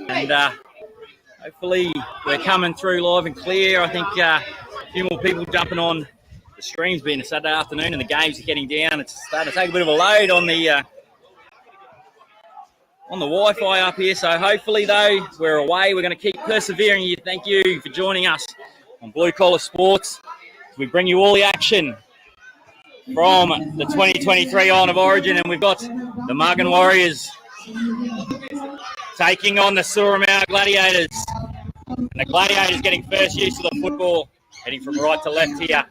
And hopefully we're coming through live and clear. I think a few more people jumping on the streams being a Saturday afternoon and the games are getting down. It's starting to take a bit of a load on the Wi-Fi up here. So hopefully, though, we're away. We're going to keep persevering here. Thank you for joining us on Blue Collar Sports. We bring you all the action from the 2023 Island of Origin, and we've got the Magun Warriors taking on the Surumau Gladiators. And the Gladiators getting first use of the football, heading from right to left here.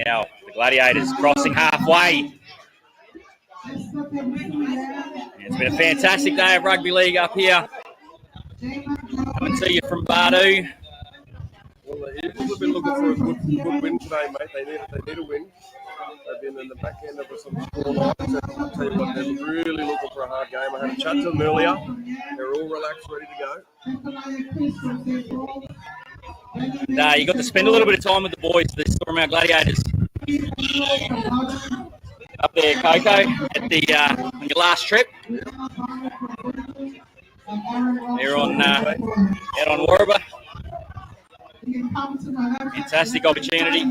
Now, the Gladiators crossing halfway. It's been a fantastic day of rugby league up here. Coming to you from Badu. Well, the Eagles have been looking for a good win today, mate. They need a win. They've been in the back end of some scorelines. I'll tell you what, they're really looking for a hard game. I had a chat to them earlier. They're all relaxed, ready to go. And, you got to spend a little bit of time with the boys, the Surumau Gladiators. Up there, Coco, at the on your last trip. They're on out on Warraba. Fantastic opportunity.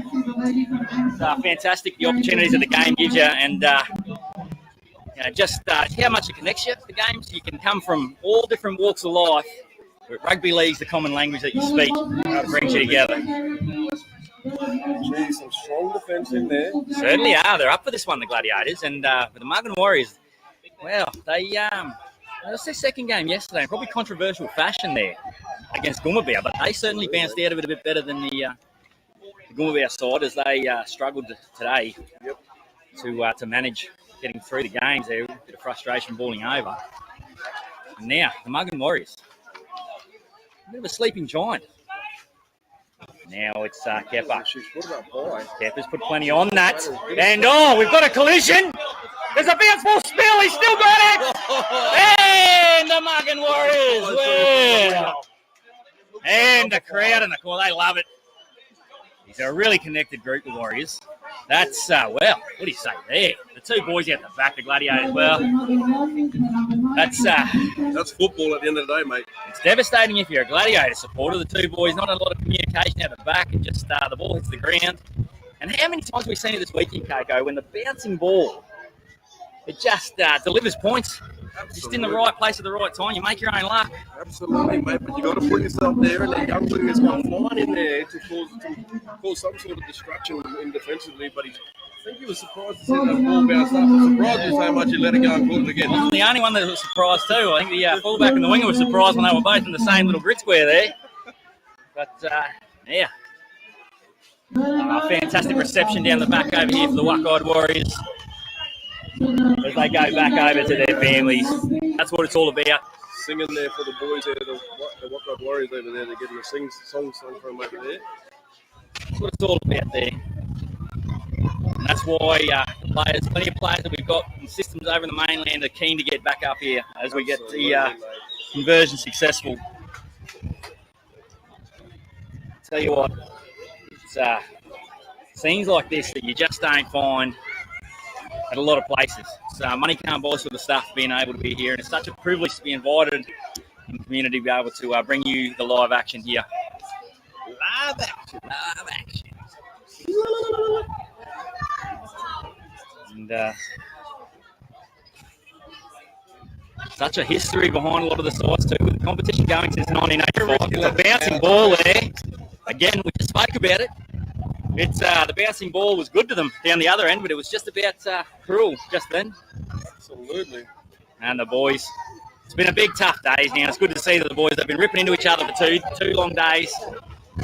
Fantastic the opportunities that the game gives you, and just how much it connects you to the games. You can come from all different walks of life, but rugby league's the common language that you speak. It brings you together. Gee, some strong defence in there. Certainly are. They're up for this one, the Gladiators, and for the Magun Warriors. Well, it was their second game yesterday, probably controversial fashion there against Gummabia, but they certainly bounced out of it a bit better than the Gummabia side as they struggled today to manage getting through the games. There, a bit of frustration balling over. And now, the Magun Warriors. A bit of a sleeping giant. Now it's Kepper. Kepper's put plenty on that. And, we've got a collision. There's a bounce ball spill. He's still got it. And the Magun Warriors. Well. And the crowd in the corner, they love it. These are a really connected group of Warriors. That's, what do you say there? The two boys out the back, the Gladiators, that's football at the end of the day, mate. It's devastating if you're a Gladiator supporter. The two boys, not a lot of communication out the back, and just the ball hits the ground. And how many times have we seen it this weekend, Coco, when the bouncing ball, it just delivers points. Absolutely. Just in the right place at the right time. You make your own luck. Absolutely, mate. But you got to put yourself there, and that young wing has got flying in there to cause some sort of distraction in defensively. But I think he was surprised to see that ball bounce up. I'm surprised just how much he let it go and caught it again. I'm the only one that was surprised too. I think the fullback and the winger were surprised when they were both in the same little grid square there. But fantastic reception down the back over here for the Wuck-Eyed Warriors as they go back over to their families. That's what it's all about. Singing there for the boys there, the Wuck-Eyed Warriors over there. They're getting a song sung for them over there. That's what it's all about there. And that's why plenty of players that we've got in systems over in the mainland are keen to get back up here as we get the conversion successful. Tell you what, it's scenes like this that you just don't find at a lot of places. So money can't buy us for the stuff being able to be here, and it's such a privilege to be invited in the community to be able to bring you the live action here. Live action. And such a history behind a lot of the sides too, with the competition going since 1985. The bouncing ball there, again, we just spoke about it. It's the bouncing ball was good to them down the other end, but it was just about cruel just then. Absolutely. And the boys, it's been a big tough days now. It's good to see that the boys have been ripping into each other for two long days.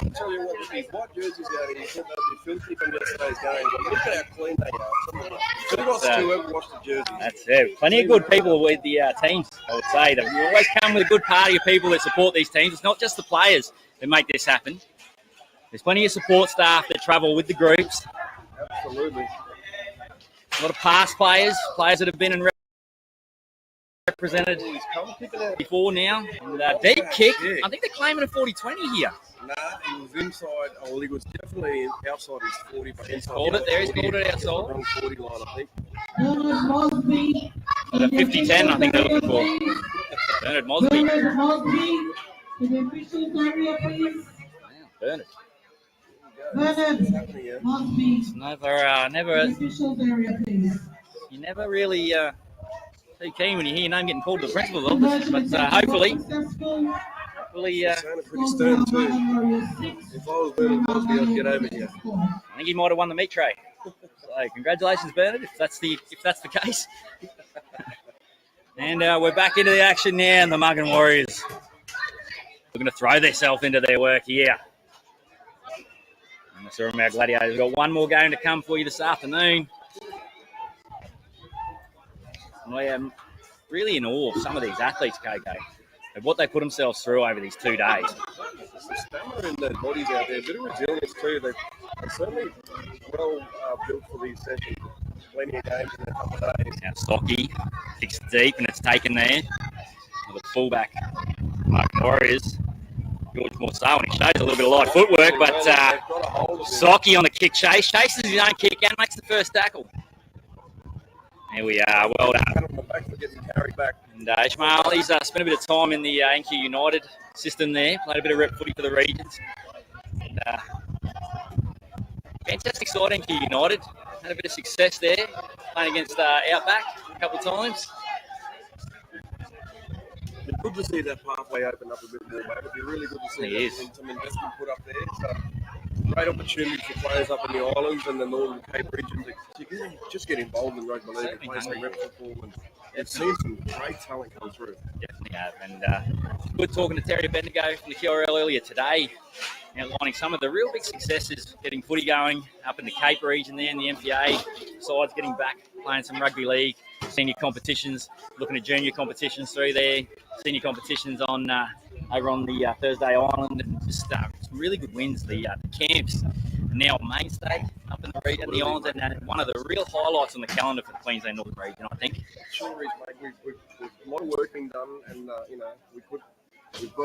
I'll tell you what, with these white jerseys out here, you thought they'd be filthy from yesterday's game, but look at how clean they are. Kudos to whoever washed the jerseys. That's it. Plenty of good people with the teams, I would say. They always come with a good party of people that support these teams. It's not just the players that make this happen. There's plenty of support staff that travel with the groups. Absolutely. A lot of past players that have been and represented before now. And, deep kick. I think they're claiming a 40-20 here. Nah, he was inside. Oh, well, he was definitely outside his 40. But He's called it there. He's called it outside. Wrong 40 line, I think. The 50-10, I think they're looking for. Bernard Mosby. Bernard. It's you never really too keen when you hear your name getting called to the principal's office, but hopefully, Sounded pretty stern too. If I was Bernard Mosby, I'd get over here. I think he might have won the meat tray. So congratulations, Bernard, if that's the case. And we're back into the action now, and the Magun Warriors are going to throw themselves into their work here. And the Surumau Gladiators have got one more game to come for you this afternoon. And I am really in awe of some of these athletes, KK, of what they put themselves through over these 2 days. There's some stamina in their bodies out there, a bit of resilience too. They're certainly well built for these sessions. Plenty of games in a couple of days. Now Stocky kicks deep, and it's taken there. The fullback, Magun Warriors, George Morso, and he shows a little bit of light footwork, but Stocky on the kick chase, chases his own kick and makes the first tackle. There we are, well done. And Ishmael, he's spent a bit of time in the NQ United system there, played a bit of rep footy for the regions. And, fantastic side, NQ United. Had a bit of success there, playing against Outback a couple of times. It's good to see that pathway open up a bit more, mate. It'd be really good to see some investment put up there. So, great opportunity for players up in the islands and the Northern Cape region to just get involved in rugby league and play some rep football. And we've seen some great talent come through. Definitely have. And good talking to Terry Bendigo from the QRL earlier today, outlining some of the real big successes, getting footy going up in the Cape region there in the MPA, sides getting back, playing some rugby league, senior competitions, looking at junior competitions through there, senior competitions on over on the Thursday Island, and just some really good wins. The camps are now a mainstay up in the region, the islands, and one of the real highlights on the calendar for the Queensland Northern region, I think. Sure is, mate. We've a lot of work being done, and we've got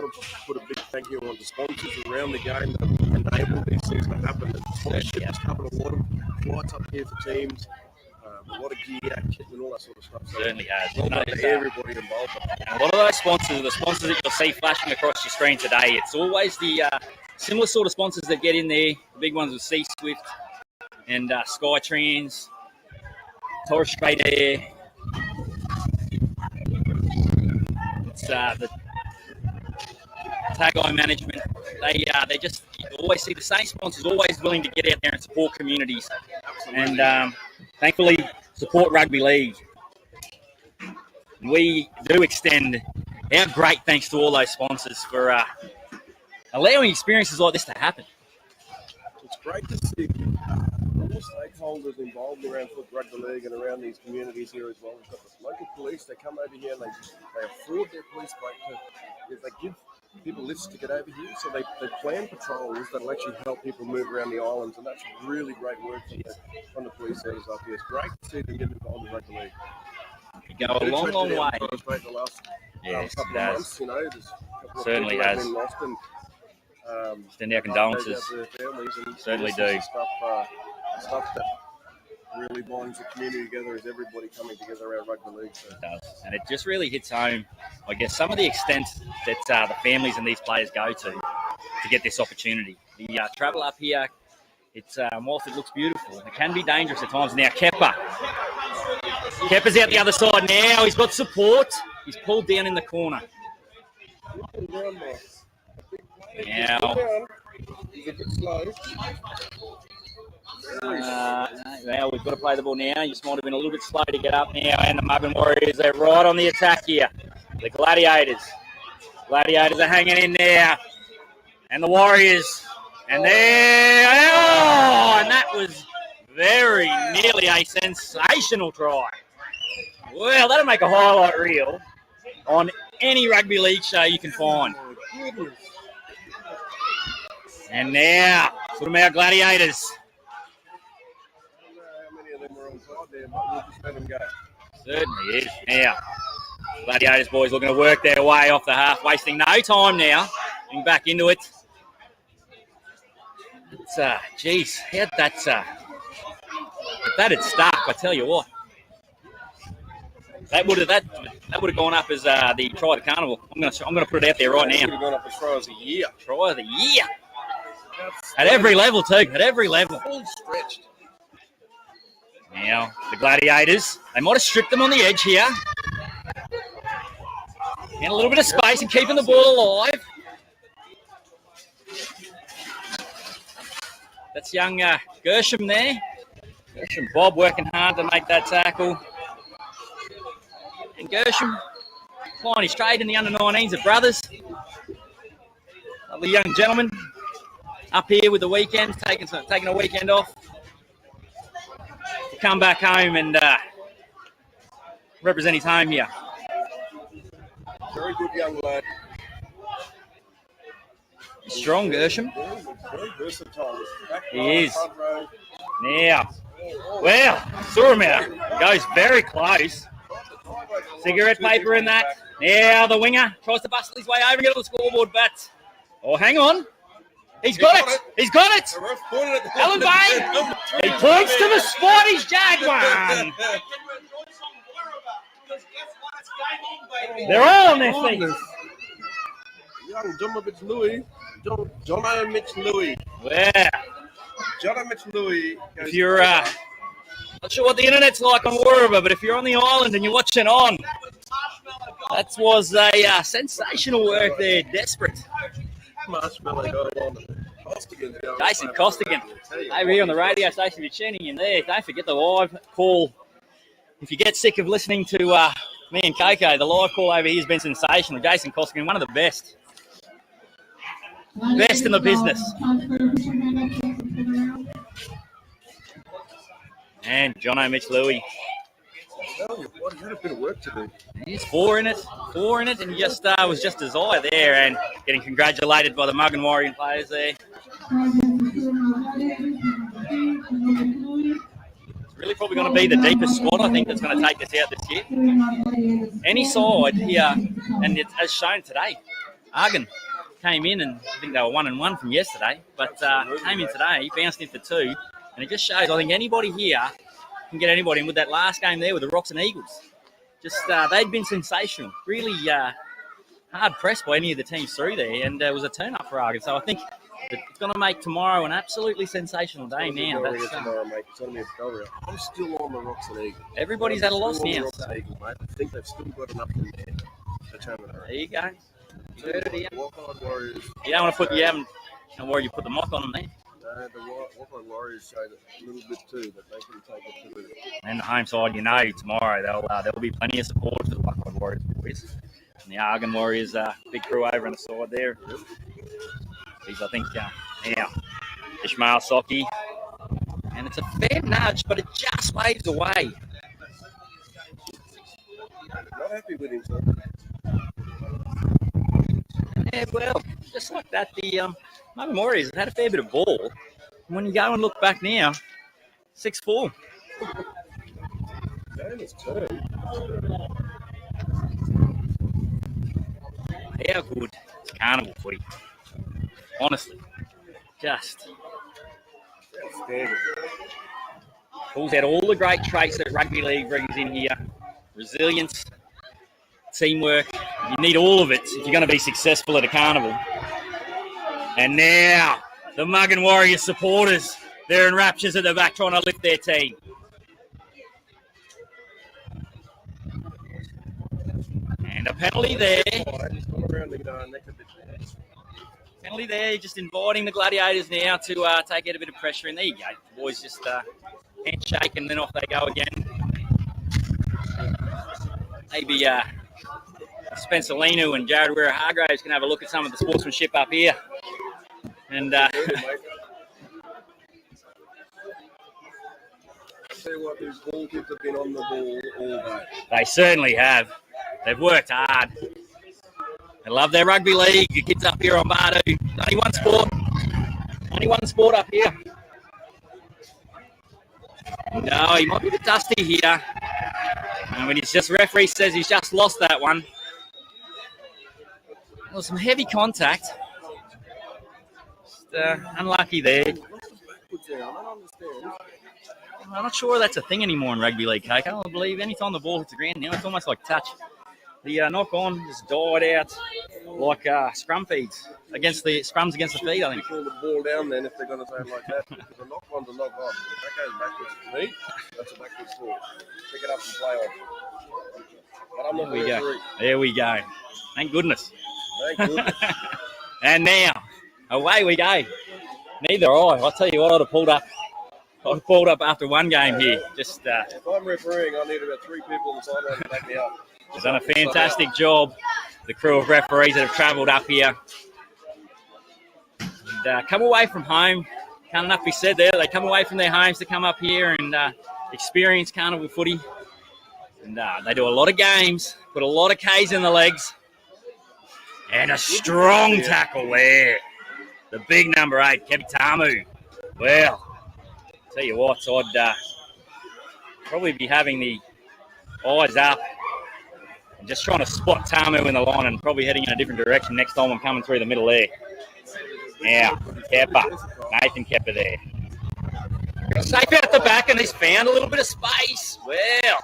to put a big thank you on the sponsors around the game that enable these things to happen. And sponsorship has covered a lot of flights up here for teams, a lot of gear, kit, and all that sort of stuff. So certainly has. Well done to everybody involved. And a lot of those sponsors, the sponsors that you'll see flashing across your screen today, it's always the similar sort of sponsors that get in there. The big ones with Sea Swift and Skytrans, Torres Strait Air. It's the Tag-Eye Management. They just always see the same sponsors, always willing to get out there and support communities. Absolutely. And thankfully support rugby league. We do extend our great thanks to all those sponsors for allowing experiences like this to happen. It's great to see all stakeholders involved around rugby league and around these communities here as well. We've got the local police, they come over here and they afford their police boat they give people lifts to get over here, so they plan patrols that'll actually help people move around the islands, and that's really great work from the police service up here. It's great to see them get involved in rugby league. You go a long, long way. Yes, it does. Certainly has. Lost and, extend our condolences. Certainly do. Stuff that really binds the community together is everybody coming together around rugby league. So. It does. And it just really hits home, I guess, some of the extent that the families and these players go to get this opportunity. The travel up here, it's whilst it looks beautiful, it can be dangerous at times. Now, Keppa's out the other side now. He's got support. He's pulled down in the corner. Now, he's a bit slow. Well, we've got to play the ball now. You just might have been a little bit slow to get up now. And the Magun Warriors, they're right on the attack here. The Gladiators are hanging in there. And the Warriors. And there. Oh, and that was very nearly a sensational try. Well, that'll make a highlight reel on any rugby league show you can find. And now, Surumau Gladiators. We'll just let him go. Certainly is. Now, Gladiators boys looking to work their way off the half, wasting no time now. Getting back into it. It's, geez, how'd that had stuck, I tell you what. That would have gone up as the try of the carnival. I'm gonna put it out there right now. Would have gone up as try of the year. Try of the year. At every level too. At every level. Fully stretched. Now the Gladiators. They might have stripped them on the edge here. And a little bit of space and keeping the ball alive. That's young Gershom there. Gershom Bob working hard to make that tackle. And Gershom flying his trade in the under-19s at Brothers. Lovely young gentleman up here with the weekend, taking a weekend off to come back home and represent his home here. Very good young lad. Strong Gershom. Very versatile. He is. Now, well, Surumau goes very close. Cigarette paper in that. Now the winger tries to bustle his way over and get on the scoreboard, but oh, hang on. He's got it. He's got it. Alan Bain. He points to the spot. He's jagged one. They're all on their feet. Young Jonovich Louis. Jonovich Louis. Yeah. Jonovich Louis. If you're not sure what the internet's like on Warrior, but if you're on the island and you're watching on, that was a sensational work there. Desperate. Marshmallow got on. Jason Costigan over here on the radio station. If you're tuning in there, don't forget the live call. If you get sick of listening to me and Coco, the live call over here has been sensational. Jason Costigan, one of the best. Best in the business. And Jono Mitch Louis. What had a bit of work to do. He's four in it, and he just was just as high there, and getting congratulated by the Magun Warrior players there. It's really probably going to be the deepest squad, I think, that's going to take us out this year. Any side here, and it's as shown today, Argon came in, and I think they were 1-1 from yesterday, but came in today, bounced in for 2, and it just shows, I think anybody here can get anybody. And with that last game there with the Rocks and Eagles, just they'd been sensational, really hard pressed by any of the teams through there, and it was a turn up for Argon. So I think it's going to make tomorrow an absolutely sensational day now. That's, tomorrow, mate. It's going to be a goal. I'm still on the Rocks and Eagles. Everybody's at a loss now. So. Eagles, mate. I think they've still got enough in there to turn it around. There you go. You heard it here. Warriors. You don't want to put don't worry, you put the mock on them there. No, the Walk-On Warriors showed a little bit too, that they can take it to the... And the home side, tomorrow there'll be plenty of support for the Walk-On Warriors boys. And the Argon Warriors, big crew over on the side there. These, I think, now, Ishmael Socky. And it's a fair nudge, but it just waves away. Not happy with himself. Yeah, well, just like that, the Magun Warriors have had a fair bit of ball. And when you go and look back now, 6-4. Game is turned. How good is carnival footy? Honestly, just outstanding. Pulls out all the great traits that rugby league brings in here. Resilience, teamwork. You need all of it if you're going to be successful at a carnival. And now, the Magun Warriors supporters, they're in raptures at the back trying to lift their team. And a penalty there. Penalty there, just inviting the Gladiators now to take out a bit of pressure. And there you go. The boys just handshake and then off they go again. Maybe Spencer Lenu and Jared Wera-Hargraves can have a look at some of the sportsmanship up here. And tell you what, these ball kids have been on the ball all day. They certainly have. They've worked hard. They love their rugby league. The kids up here on Bardo. Only one sport. Only one sport up here. No, he might be a bit dusty here. And when he's just referee says he's just lost that one. Well, some heavy contact. Just, unlucky there. I'm not sure that's a thing anymore in rugby league, Coco. I believe anytime the ball hits the ground now, it's almost like touch. The knock-on just died out like scrum feeds against the scrums against the feed, I think. Pull the ball down then if they're going to say it like that. Because a knock-on's a knock-on. If that goes backwards to me, that's a backwards ball. Pick it up and play on. But I'm not there we go. There we go. Thank goodness. Thank goodness. And now, away we go. Neither I tell you what, I'd have pulled up. I've pulled up after one game here. Just if I'm refereeing, I need about 3 people on the sideline to back me up. They've done a fantastic job. The crew of referees that have travelled up here. And, come away from home. Can't enough be said there. They come away from their homes to come up here and experience carnival footy. And they do a lot of games, put a lot of Ks in the legs. And a strong tackle there. The big number 8, Kepi Tamu. Well, tell you what, I'd probably be having the eyes up and just trying to spot Tamu in the line and probably heading in a different direction next time I'm coming through the middle there. Now, Kepper, Nathan Kepper there. Safe out the back and he's found a little bit of space. Well,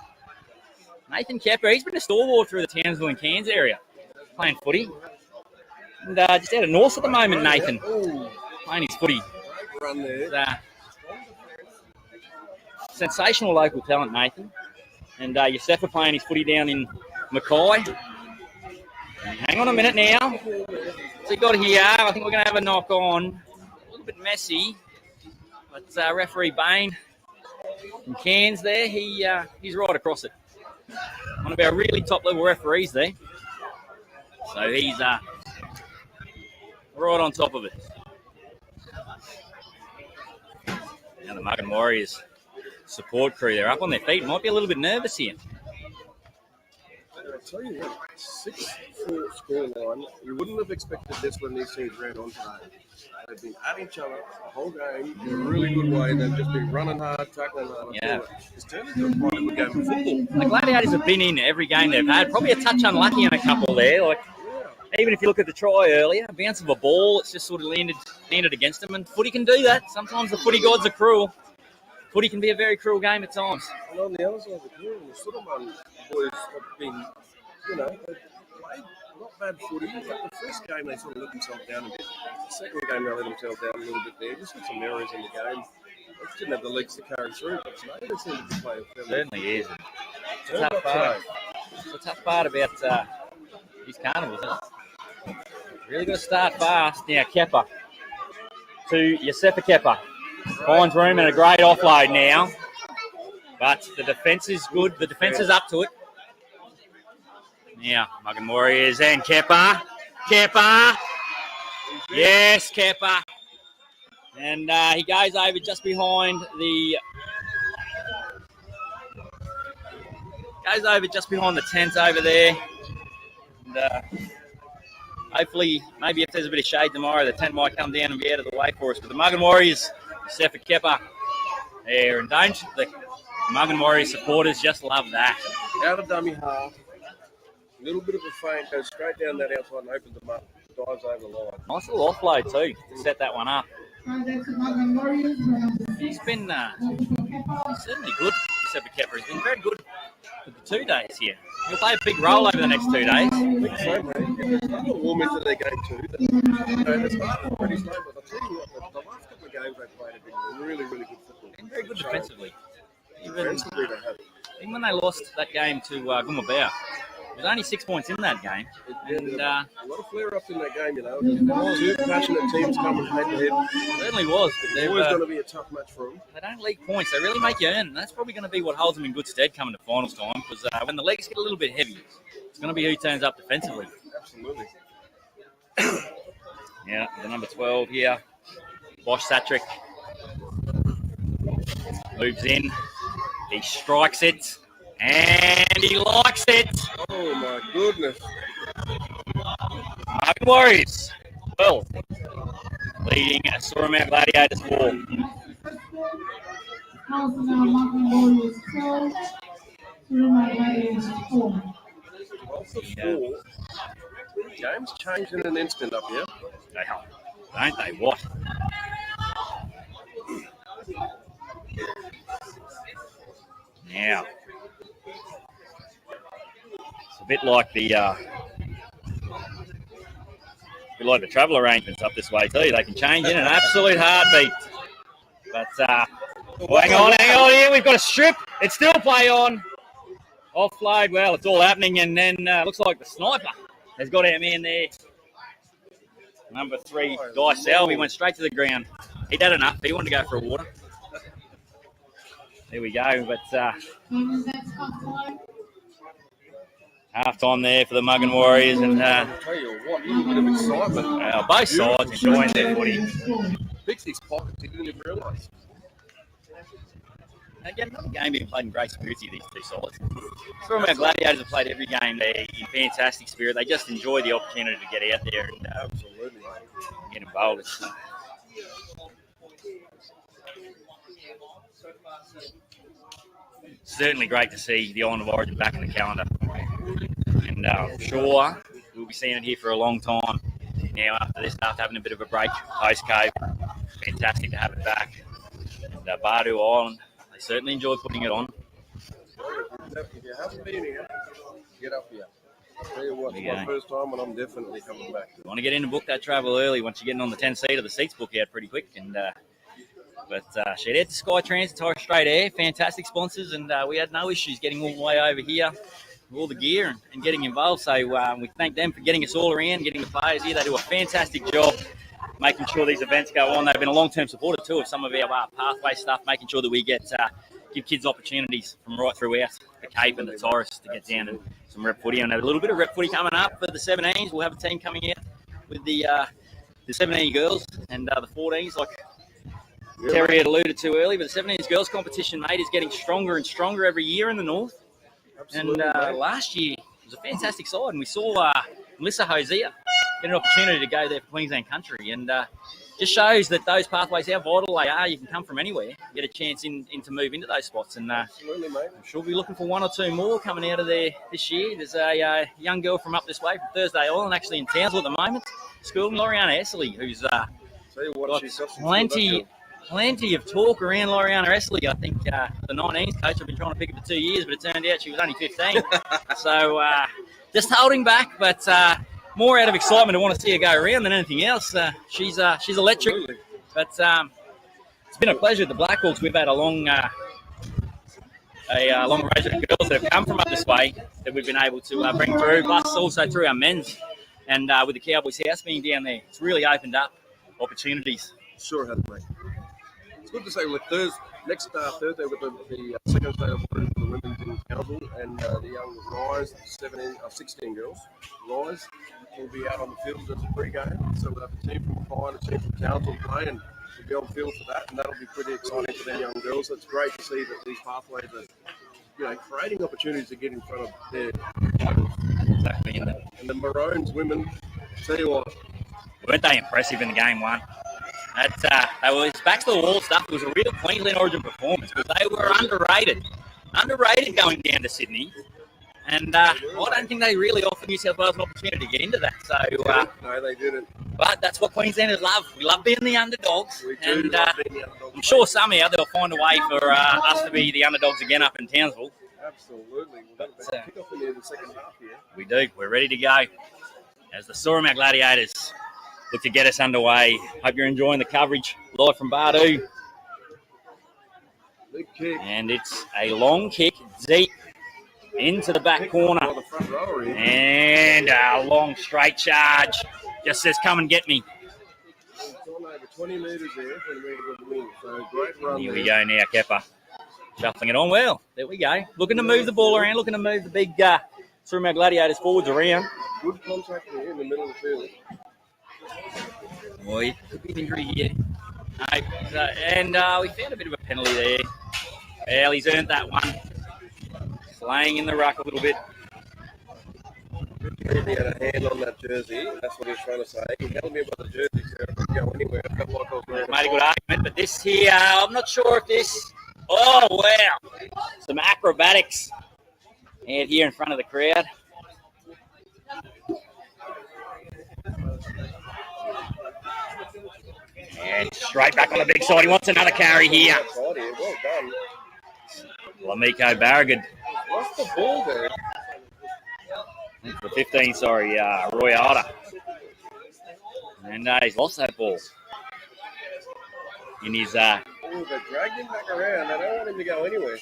Nathan Kepper, he's been a stalwart through the Townsville and Cairns area, playing footy. And just out of North at the moment, Nathan, playing his footy. Run there. Sensational local talent, Nathan. And Yosefa playing his footy down in Mackay. Hang on a minute now. What's he got here? I think we're going to have a knock on. A little bit messy. But referee Bain from Cairns there, he's right across it. One of our really top-level referees there. So he's right on top of it. Now the Magun Warriors support crew, they're up on their feet. Might be a little bit nervous here. I'll tell you what, 6-4 scoreline. You wouldn't have expected this when these teams ran on today. They've been at each other the whole game in a really good way. They've just been running hard, tackling hard. Yeah. It's turned into quite a good game of football. The Gladiators have been in every game they've had. Probably a touch unlucky in a couple there. Like, even if you look at the try earlier, a bounce of a ball, it's just sort of landed against them. And footy can do that. Sometimes the footy gods are cruel. Footy can be a very cruel game at times. And on the other side of the coin, the Surumau boys have been, they've played not bad footy. But the first game, they sort of let themselves down a bit. The second game, they let themselves down a little bit there. Just had some errors in the game. They just didn't have the legs to carry through. But today, they seem to be playing fairly. Certainly is. It's a tough part about these carnivals, isn't it? Really got to start fast. Now, Kepper to Yosefa Kepper. Finds room and a great offload now. But the defence is good. The defence is up to it. Now, Magun Warriors and Kepper. Kepper. Yes, Kepper. And he goes over just behind the... tent over there. And hopefully, maybe if there's a bit of shade tomorrow, the tent might come down and be out of the way for us. But the Magun Warriors, Yosefa Kepper there. And don't the Magun Warriors supporters just love that. Out of dummy half. A little bit of a feint, goes straight down that outside and opens them up. Dives over the line. Nice little offload too to set that one up. He's been certainly good. Yosefa Kepper has been very good for the 2 days here. He'll play a big role over the next 2 days. I think so, mate. They'll warm into their game too. They started pretty slow, but I'll tell you what, the last couple of games they played have been really, really good football. And very good defensively. Defensively, they have. Even when they lost that game to Gumabao, there was only 6 points in that game. And a lot of flare-ups in that game, Two passionate teams coming head-to-head. Certainly was. But It's always going to be a tough match for them. They don't leak points. They really make you earn. And that's probably going to be what holds them in good stead coming to finals time. Because when the legs get a little bit heavy, it's going to be who turns up defensively. Absolutely. Yeah, the number 12 here, Bosch Satrick, moves in. He strikes it. And he likes it. Oh, my goodness. Magun Warriors, well, leading a Surumau Gladiators 4. 12 to 4. Game's changed in an instant up here. They help, don't they? What? Now, it's a bit like the travel arrangements up this way too. They can change in an absolute heartbeat. But hang on here. We've got a strip. It's still play on. Offload. Well, it's all happening, and then looks like the sniper has got our man there. Number 3, Guy Selby went straight to the ground. He'd had enough. He wanted to go for a water. There we go. But half time there for the Magun Warriors, and I'll tell you what, a little bit of excitement. both sides enjoying their footy. Fixed his pockets, he didn't even realise. Again, another game being played in great spirits here, these two sides. Surumau Gladiators have played every game there in fantastic spirit. They just enjoy the opportunity to get out there and Absolutely. get involved. It's certainly great to see the Island of Origin back in the calendar. And I'm sure we'll be seeing it here for a long time. Now, after this, after having a bit of a break post-COVID, fantastic to have it back. And Bardu Island, they certainly enjoy putting it on. If you haven't been here, get up here. I'll tell you what, it's my first time and I'm definitely coming back. You want to get in and book that travel early. Once you're getting on the 10-seater, the seats book out pretty quick. And But shout out to Sky Transit, Torres Strait Air, fantastic sponsors, and we had no issues getting all the way over here with all the gear and getting involved. So we thank them for getting us all around, getting the players here. They do a fantastic job making sure these events go on. They've been a long-term supporter too of some of our pathway stuff, making sure that we get give kids opportunities from right throughout the Cape and the Torres to get down and some rep footy. And a little bit of rep footy coming up for the 17s. We'll have a team coming out with the 17 girls and the 14s, like Terry had alluded to earlier. But the 17s girls competition, mate, is getting stronger and stronger every year in the north. Absolutely, and last year it was a fantastic side, and we saw Melissa Hosea get an opportunity to go there for Queensland country, and just shows that those pathways, how vital they are. You can come from anywhere, get a chance to move into those spots, and absolutely, mate. I'm sure we'll be looking for one or two more coming out of there this year. There's a young girl from up this way, from Thursday Island, actually in Townsville at the moment, schooling Loriana Essley, who's got plenty of talk around Loriana Essley. I think the 19s coach have been trying to pick her for 2 years, but it turned out she was only 15. So just holding back, but more out of excitement to want to see her go around than anything else. She's electric. Absolutely. But it's been a pleasure. The Blackhawks, we've had a long range of girls that have come from up this way that we've been able to bring through, plus also through our men's. And with the Cowboys House being down there, it's really opened up opportunities. Sure has, mate. It's good to say with next Thursday with the second day of for the women's in Townsville and the young Rise, 16 girls. Rise will be out on the field as a pre-game. So we'll have a team from Pine, a team from Townsville play, and we'll be on field for that. And that'll be pretty exciting for them young girls. So it's great to see that these pathways are, creating opportunities to get in front of their rivals. Exactly. And the Maroons women, tell you what, weren't they impressive in the game one? They were back to the wall stuff. It was a real Queensland Origin performance, but they were underrated going down to Sydney. And I don't think they really offered New South Wales an opportunity to get into that. So no, they didn't. But that's what Queenslanders love. We love being the underdogs. We do love being the underdogs. I'm sure somehow they'll find a way for us to be the underdogs again up in Townsville. Absolutely. We've got a kick off in the second half here. We do. We're ready to go as the Surumau Gladiators look to get us underway. Hope you're enjoying the coverage live from Bardu. Big kick. And it's a long kick deep into the back corner. And a long straight charge. Just says, come and get me. It's on over 20 metres there for the Red Wing. So great run. Here we go now, Kepper. Shuffling it on well. There we go. Looking to move the ball around. Looking to move the big Surumau Gladiators forwards around. Good contact here in the middle of the field. Boy, could be an injury here. And we found a bit of a penalty there. Well, he's earned that one. Laying in the ruck a little bit. He had a hand on that jersey. That's what he was trying to say. He held me by the jersey, so I couldn't go anywhere. I felt like I was wearing made a good argument, but this here, I'm not sure if this. Oh, wow. Some acrobatics And here in front of the crowd. And straight back on the big side. He wants another carry here. Well done. Lamiko Barragan. What's the ball there? For 15, sorry, Roy Arda. And he's lost that ball. In his... They're dragging him back around. They don't want him to go anywhere.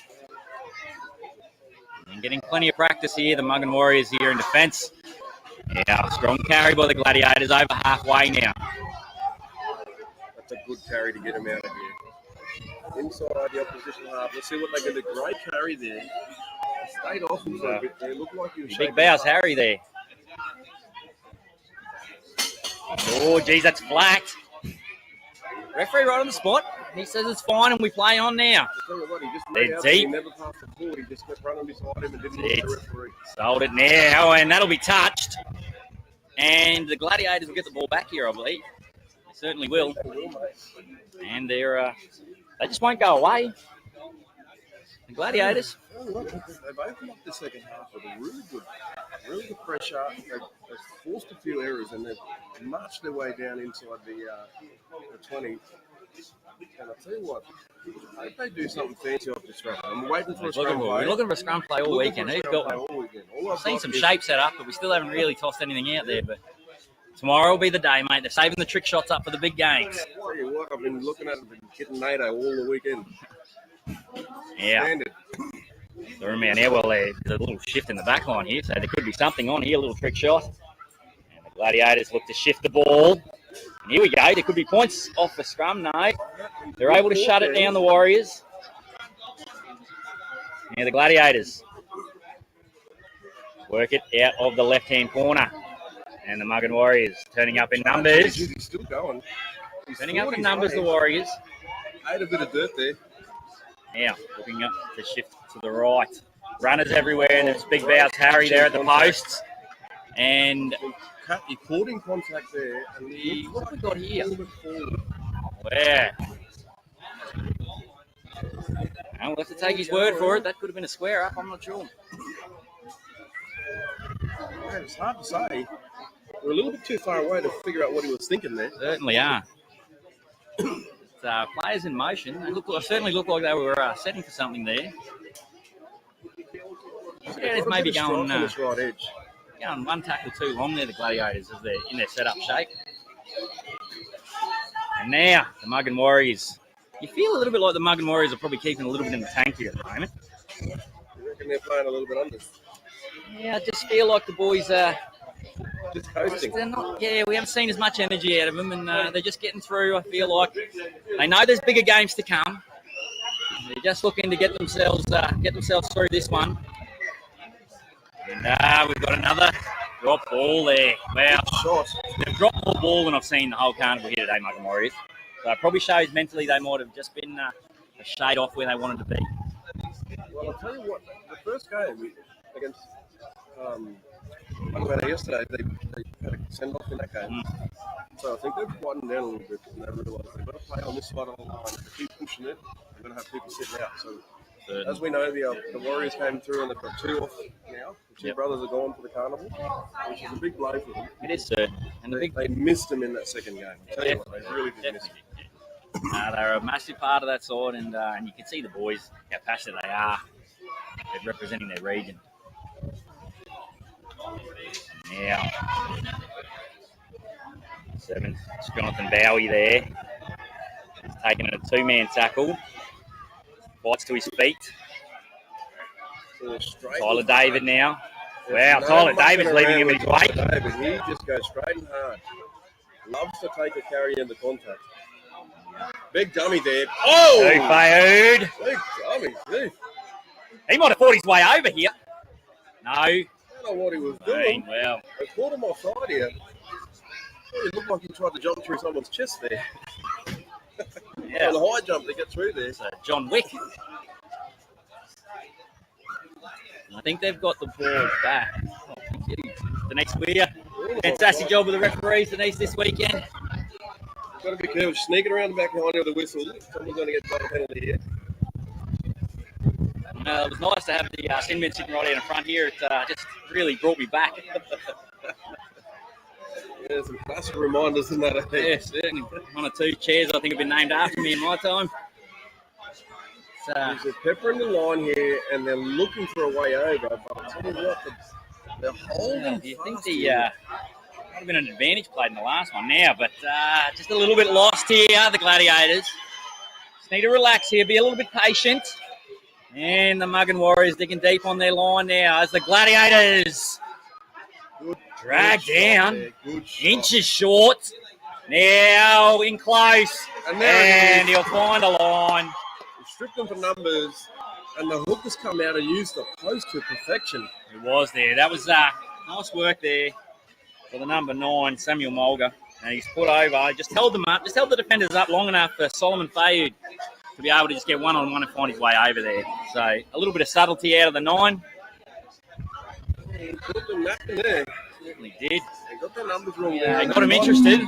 And getting plenty of practice here. The Magun Warriors here in defence. Yeah, strong carry by the Gladiators over halfway now. That's a good carry to get him out of here. Inside the opposition half. Let's see what they can do. Great carry there. Stayed off him for a bit there. Looked like he was big bows, Harry there. Oh, geez, that's flat. Referee right on the spot. He says it's fine and we play on now. I tell you what, he just they're deep. He never passed the ball. He just kept running beside him and didn't look at the referee. Sold it now, and that'll be touched. And the Gladiators will get the ball back here, I believe. They certainly will. And they just won't go away. The Gladiators. They've opened up the second half with a really good pressure. They've forced a few errors and they've marched their way down inside the 20. And I'll tell you what, I hope they do something fancy off the scrum. I'm waiting for a scrum play. We're looking for a scrum play all weekend. I've seen some shapes set up, but we still haven't really tossed anything out there. But tomorrow will be the day, mate. They're saving the trick shots up for the big games. I'll tell you what, I've been looking at it and hitting NATO all the weekend. Yeah. Standard. Surumau now, well, there's a little shift in the back line here, so there could be something on here, a little trick shot. And the Gladiators look to shift the ball. And here we go. There could be points off the scrum. No. They're able to shut it down, the Warriors. Now the Gladiators work it out of the left-hand corner. And the Magun Warriors turning up in numbers. He's still going. Turning up in numbers, the Warriors. Ate a bit of dirt there. Now, looking up to shift to the right. Runners everywhere, and there's big bows Harry there at the posts. And he caught in contact there. And what have we got here? Where? We'll have to take his word for it. That could have been a square up. I'm not sure. It's hard to say. We're a little bit too far away to figure out what he was thinking there. Certainly are. Players in motion. They certainly look like they were setting for something there. Yeah, it's maybe going on this right edge. Going one tackle too long there, the Gladiators, as they're in their set-up shape. And now, the Magun Warriors. You feel a little bit like the Magun Warriors are probably keeping a little bit in the tank here at the moment. You reckon they're playing a little bit under? Yeah, I just feel like the boys are... just coasting. We haven't seen as much energy out of them, and they're just getting through. I feel like they know there's bigger games to come. They're just looking to get themselves through this one. And we've got another drop ball there. Wow, shot. They've dropped more ball than I've seen the whole carnival here today, Magun Warriors. So it probably shows mentally they might have just been a shade off where they wanted to be. Well, I'll tell you what, the first game against yesterday, they had a send-off in that game. So I think they've widened down a little bit and they realised they've got to play on this side of the line. If they keep pushing it, they're going to have people sitting out. So as we know, the Warriors came through and they've got two off now. The two brothers are gone for the carnival, which is a big blow for them. It is, sir. And they missed them in that second game. I tell you what, they really did miss them. They're a massive part of that side, and you can see the boys, how passionate they are. They're representing their region. Now, 7, it's Jonathan Bowie there. He's taking a 2-man tackle. Fights to his feet. Tyler David now. Wow, Tyler David's leaving him in his wake. He just goes straight and hard. Loves to take a carry into contact. Big dummy there. Oh! Big Big dummy, gee. He might have fought his way over here. No. I don't know what he was doing. Well, they caught him offside here. It looked like he tried to jump through someone's chest there. Yeah. The high jump to get through there. So John Wick. I think they've got the ball back. Oh, Denise Weir. Fantastic job with the referees, Denise, this weekend. Got to be careful. Sneaking around the back behind you with the whistle. Someone's going to get a penalty here. It was nice to have the Sinbin sitting right out in front here. It just really brought me back. Yeah, some classic reminders, isn't that? Yeah, certainly. One or two chairs I think have been named after me in my time. There's a pepper in the line here, and they're looking for a way over. But I'll tell you what, they're holding. Do you think the might have been an advantage played in the last one now, but just a little bit lost here, the Gladiators. Just need to relax here, be a little bit patient. And the Magun Warriors digging deep on their line now as the Gladiators drag down. Inches short. Now in close. And he'll find a line. Stripped them for numbers, and the hook has come out and used the post to perfection. It was there. That was nice work there for the number 9, Samuel Mulga. And he's put over. Just held them up. Just held the defenders up long enough for Solomon Fayud to be able to just get one-on-one and find his way over there. So a little bit of subtlety out of the 9. He put them napping there. Certainly did. They got their numbers wrong Yeah, there. they got him interested. I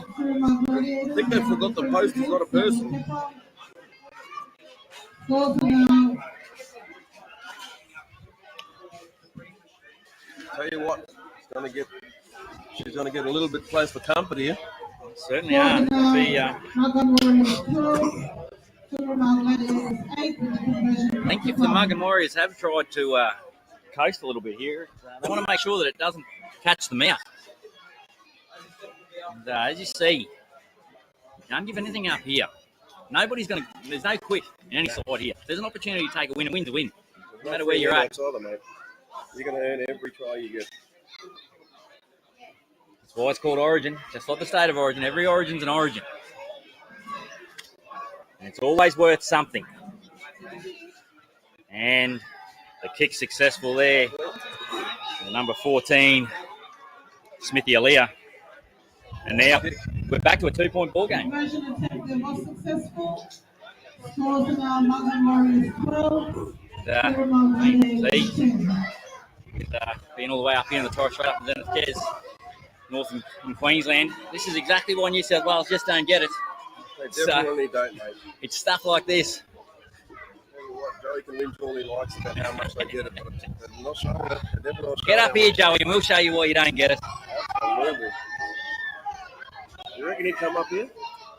think they forgot the post is not a person. Tell you what, she's gonna get a little bit close for company here. Certainly are. I think if the Magun Warriors have tried to coast a little bit here, they want to make sure that it doesn't catch them out. And, as you see, don't give anything up here. Nobody's going to, there's no quit in any side here. There's an opportunity to take a win's a win. No matter where you're at. Either, mate. You're going to earn every try you get. That's why it's called Origin. Just like the state of Origin. Every Origin's an Origin. And it's always worth something. And the kick successful there. The number 14, Smithy Aaliyah. And now we're back to a 2-point ball game. Being all the way up here in the Torres Strait up in Zenith Cares, north in Queensland. This is exactly why New South Wales just don't get it. They definitely don't, mate. It's stuff like this. Joey can lynch all he likes about how much they get it, but they're not showing it. They're definitely not Get up here, it. Joey, and we'll show you why you don't get it. Absolutely. You reckon he'd come up here?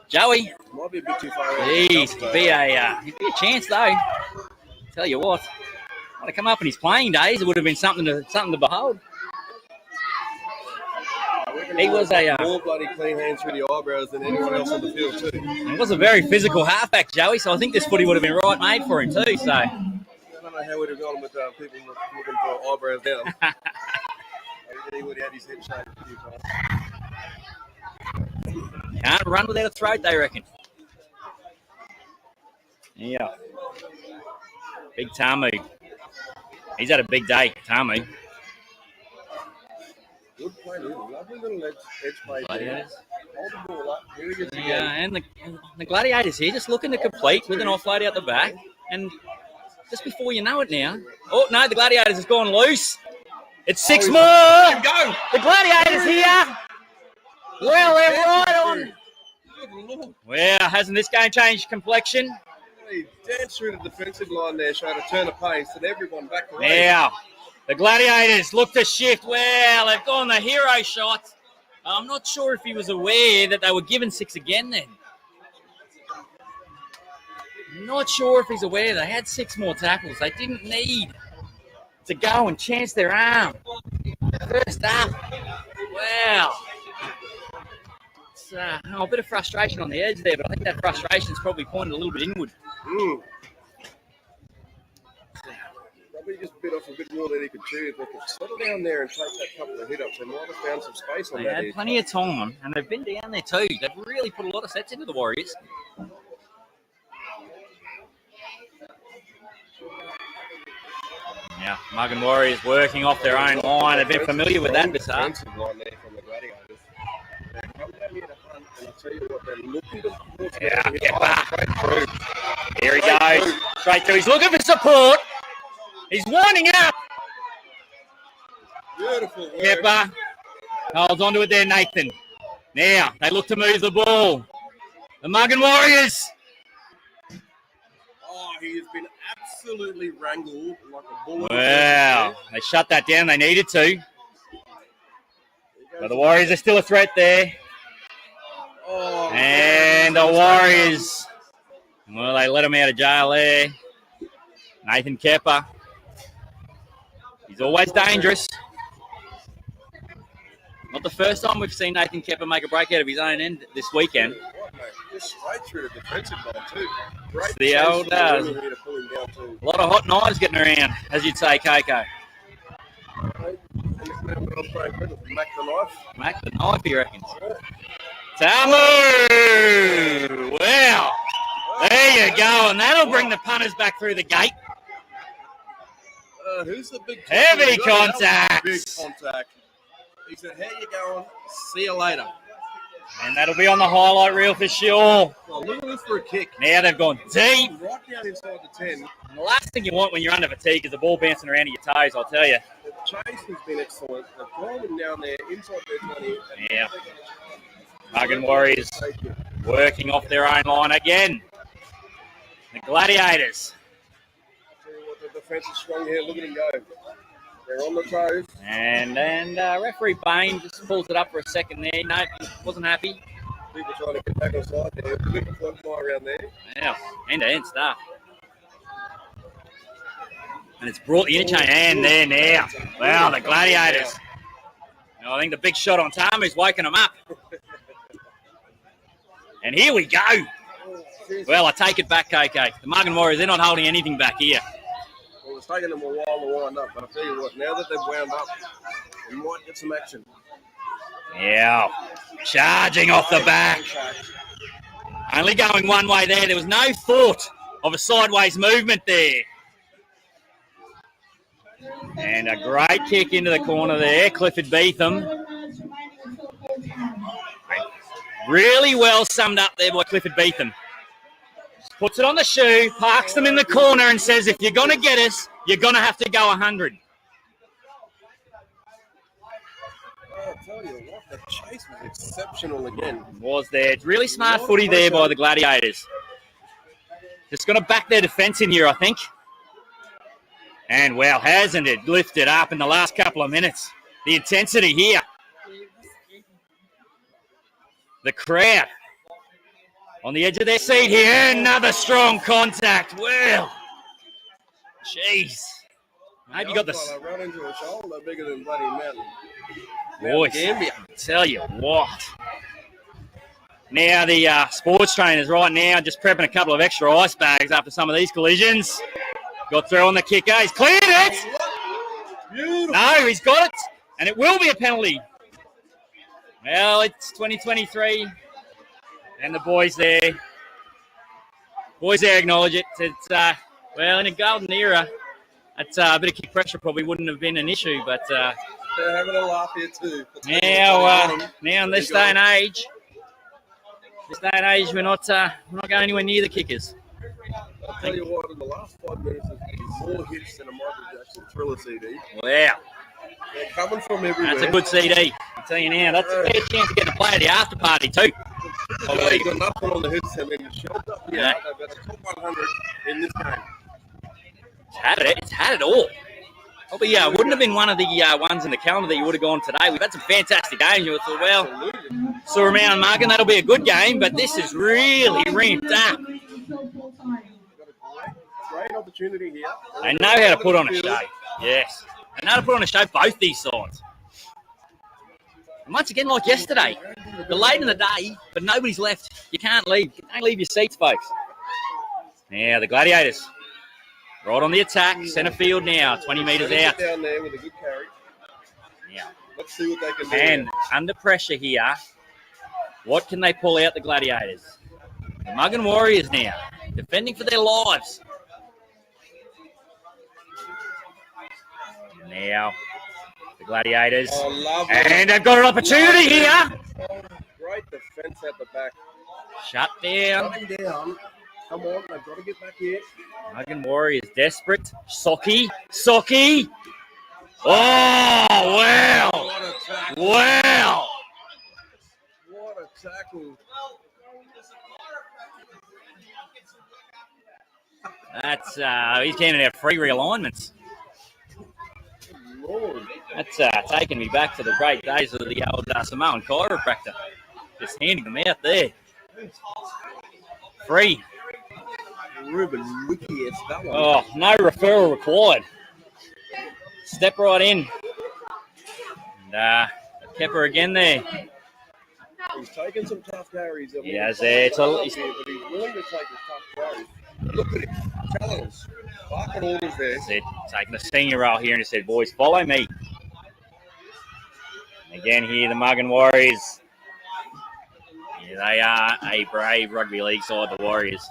Joey. Might be a bit too far out. Jeez, he'd be a chance though. Tell you what, might have come up in his playing days. It would have been something to behold. He was more bloody clean hands through the eyebrows than anyone else on the field too. He was a very physical halfback, Joey. So I think this footy would have been right made for him too. So I don't know how we'd have gone with people looking for eyebrows down. Maybe he would have had his head shaved a few times. Can't run without a throat, they reckon. Yeah. Big Tamu. He's had a big day, Tamu. Good play, lovely little edge play there. Hold the ball up. Here he gets again. Yeah, and the Gladiators here just looking to complete with an offload out the back. And just before you know it now. Oh, no, the Gladiators has gone loose. It's 6 more. Go. The Gladiators here. Well, they're right on. Well, hasn't this game changed complexion? He danced through the defensive line there, trying to turn a pace, and everyone back away. Now, the Gladiators look to shift. Well, they've gone the hero shot. I'm not sure if he was aware that they were given 6 again then. Not sure if he's aware they had 6 more tackles. They didn't need to go and chance their arm. First up. Wow. It's a bit of frustration on the edge there, but I think that frustration's probably pointed a little bit inward. Probably just bit off a bit more than he could chew. If they could settle down there and take that couple of hit-ups, they might have found some space on They that had plenty of time, and they've been down there too. They've really put a lot of sets into the Warriors. Now, Magun Warriors working off their own line. They've been familiar with that this half. Defensive line there from the Gladiators. They come down here to hunt, and I'll tell you what, they're looking to Yeah, straight through. Here he goes. Straight through. He's looking for support. He's winding up. Beautiful work. Kepper holds onto it there, Nathan. Now, they look to move the ball. The Magun Warriors. Oh, he has been absolutely wrangled like a bull. Wow. They shut that down. They needed to. But the Warriors are still a threat there. Oh, and the Warriors, well, they let him out of jail there. Nathan Kepper. He's always dangerous. Not the first time we've seen Nathan Kepper make a break out of his own end this weekend. Just straight through the defensive line too. Great The old, a lot of hot knives getting around, as you'd say, Coco. Mac the knife. Mac the knife, he reckons. Tamu! Wow. There you go, and that'll bring the punters back through the gate. Who's the big heavy contact? Big contact. He said, "How you going? See you later." And that'll be on the highlight reel for sure. Well, look at this for a kick. Now they've gone deep. Right down inside the 10. And the last thing you want when you're under fatigue is the ball bouncing around at your toes, I'll tell you. The chase has been excellent. They've gone them down there inside their 20. Yeah. Magun Warriors working off their own line again. The Gladiators. I'll tell you what, the defense is strong here. Look at them go. They're on the toes. And referee Bain just pulls it up for a second there. No, he wasn't happy. People trying to get back on side there. Big fly around there. Yeah, end-to-end stuff. And it's brought the interchange and there now. Wow, the Gladiators. I think the big shot on Tamu's waking them up. And here we go. Well, I take it back, KK. The Magun Warriors, they're not holding anything back here. Well, it's taken them a while to wind up, but I'll tell you what, now that they've wound up, we might get some action. Yeah, charging off the back. Only going one way there. There was no thought of a sideways movement there. And a great kick into the corner there. Clifford Beetham. Really well summed up there by Clifford Beetham. Puts it on the shoe, parks them in the corner and says, if you're going to get us, you're going to have to go 100. I'll tell you what, the chase was exceptional again. Was there. It's really smart footy there by the Gladiators. Just going to back their defence in here, I think. And, well, hasn't it lifted up in the last couple of minutes? The intensity here. The crowd on the edge of their seat here. Another strong contact. Well, jeez. Maybe you got the... I ran into a shoulder bigger than bloody mountain. Boys, I tell you what. Now the sports trainers right now just prepping a couple of extra ice bags after some of these collisions. Got through on the kicker. He's cleared it. Beautiful. No, he's got it. And it will be a penalty. Well, it's 2023. And the boys there acknowledge it. It's, well, in a golden era, it's, a bit of kick pressure probably wouldn't have been an issue. But they're having a laugh here too. Now in this day and age, we're not going anywhere near the kickers. I'll tell you what, in the last 5 minutes, there's been more hits than a Michael Jackson Thriller CD. Wow. They're coming from everywhere. That's a good CD. I'll tell you now, that's a fair chance to get to play at the after party too. You've got nothing on the hits, I mean, the show's up here. Yeah. They've got a top 100 in this game. It's had it all. Probably wouldn't have been one of the ones in the calendar that you would have gone today. We've had some fantastic games. You thought, well, Surumau and Magun, that'll be a good game, but this is really ramped up. Great opportunity here. They know how to put on a show. Yes. They know how to put on a show, both these sides. And once again, like yesterday, they're late in the day, but nobody's left. You can't leave. You can't leave your seats, folks. Now, the Gladiators. Right on the attack. Centre field now. 20 metres out. Down there with a good carry. Yeah. Let's see what they can do. And under pressure here, what can they pull out, the Gladiators? The Magun Warriors now. Defending for their lives. Now, the Gladiators. And they've got an opportunity here. Great defence at the back. Shut down. Shutting down. Come on, they've got to get back here. Magun Warriors desperate. Socky. Oh, wow. What a tackle. Wow. What a tackle. That's he's handing out free realignments. Lord. That's taking me back to the great days of the old Samoan chiropractor. Just handing them out there. Free. Ruben Wiki-esque, that one. Oh, no referral required. Step right in. And Kepper again there. He's taking some tough carries. Yes, but he's willing to take the tough carries. Look at him. Telling us. Barking orders there. Said, taking a senior role here and he said, boys, follow me. Again here, the Magun Warriors. Yeah, they are a brave rugby league side, the Warriors.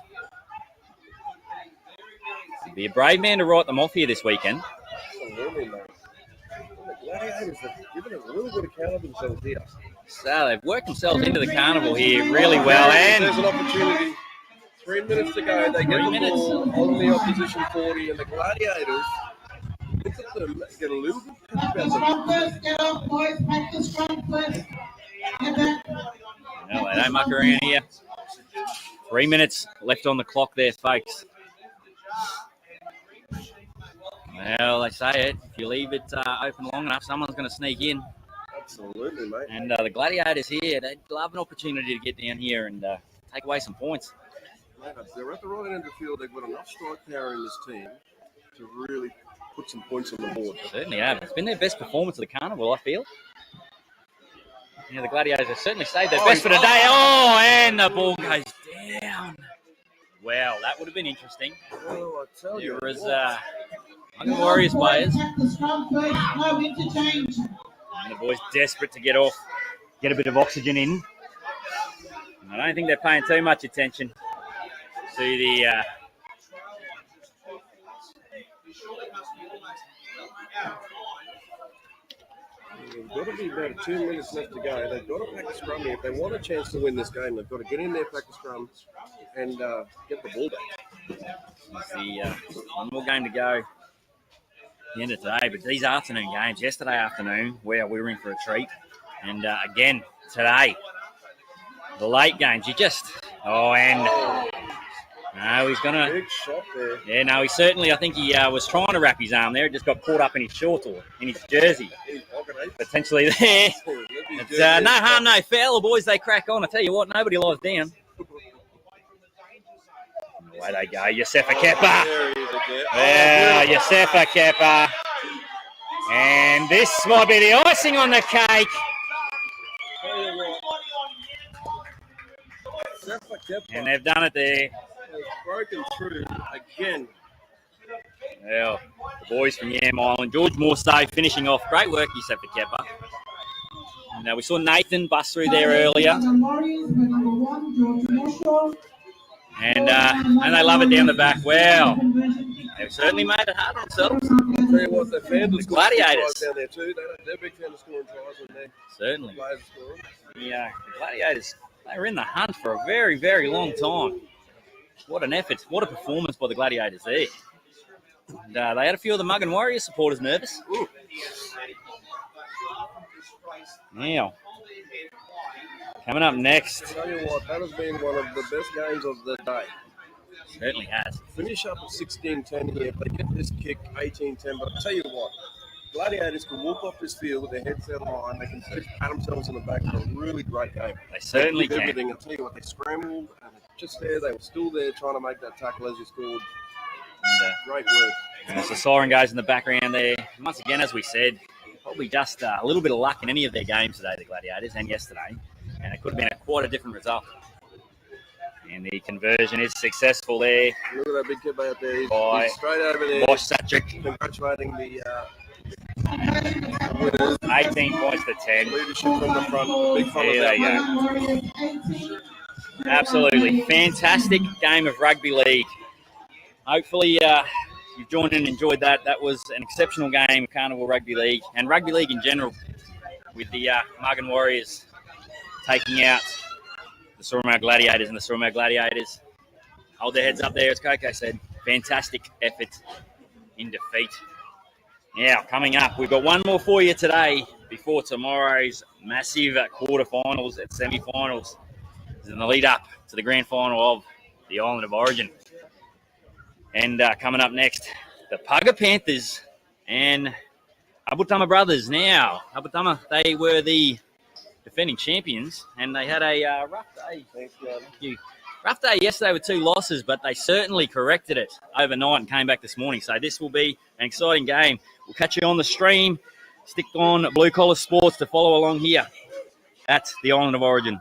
It'd be a brave man to write them off here this weekend. Absolutely, mate. The Gladiators have given a really good account of themselves here. So they've worked themselves into the carnival here really well. And there's an opportunity. 3 minutes to go. They get the ball on the opposition 40, and the Gladiators look at them, get a little bit better. No, they don't muck around here. 3 minutes left on the clock there, folks. Well, they say it. If you leave it open long enough, someone's going to sneak in. Absolutely, mate. And the Gladiators here, they'd love an opportunity to get down here and take away some points. Mate, they're at the right end of the field. They've got enough strike power in this team to really put some points on the board. Certainly have. It's been their best performance of the carnival, I feel. Yeah, the Gladiators have certainly saved their best for today. Oh, and the ball goes down. Wow, that would have been interesting. Oh, I tell you. There was Warriors players. And the boys desperate to get off, get a bit of oxygen in. I don't think they're paying too much attention to the There's got to be about 2 minutes left to go. They've got to pack a scrum here. If they want a chance to win this game, they've got to get in there, pack a scrum, and get the ball back. One more game to go. The end of today, but these afternoon games, yesterday afternoon, where we were in for a treat, and again today, the late games. No, he's gonna. Big shot there. Yeah, no, he certainly. I think he was trying to wrap his arm there. It just got caught up in his shorts or in his jersey, potentially there. It's, no harm, no foul. The boys, they crack on. I tell you what, nobody lies down. Away they go, Yosefa Kepa. Well, Yosefa Kepa. And this might be the icing on the cake. And they've done it there. They've broken through again. Well, the boys from Yam Island. George Morseau finishing off. Great work, Yosefa Kepa. Now we saw Nathan bust through there earlier. And they love it down the back. Well, they've certainly made it hard on themselves. I'll tell you what, the Gladiators down there too. They're big fan of scoring tries when they certainly. players scoring. Yeah, the Gladiators, they were in the hunt for a very, very long time. What an effort. What a performance by the Gladiators there. And they had a few of the Magun Warriors supporters nervous. Ooh. Now, coming up next. I'll tell you what, that has been one of the best games of the day. Certainly has. Finish up at 16-10 here. If they get this kick 18-10, but I'll tell you what, Gladiators can walk off this field with their heads out of line. They can just pat themselves in the back for a really great game. They certainly can. Everything. I'll tell you what, they scrambled and just there. They were still there trying to make that tackle as you scored. And, great work. And as the siren goes in the background there, once again, as we said, probably just a little bit of luck in any of their games today, the Gladiators, and yesterday. And it could have been quite a different result. And the conversion is successful there. Look at that big kid out there. He's straight over there. Bosch Satrick. Congratulating the winners. 18 points to 10. Leadership from the front. Big fun there they go. Absolutely. Fantastic game of rugby league. Hopefully you've joined in and enjoyed that. That was an exceptional game of Carnival Rugby League and rugby league in general, with the Magun Warriors taking out the Surumau Gladiators, and the Surumau Gladiators hold their heads up there, as Coco said. Fantastic effort in defeat. Now, coming up, we've got one more for you today before tomorrow's massive quarterfinals and semi-finals. This is in the lead up to the grand final of the Island of Origin. And coming up next, the Pugger Panthers and Abutama Brothers. Now, Abutama, they were the defending champions, and they had a rough day. Thanks, Gavin. Thank you. Rough day yesterday with 2 losses, but they certainly corrected it overnight and came back this morning. So this will be an exciting game. We'll catch you on the stream. Stick on Blue Collar Sports to follow along here at the Island of Origin.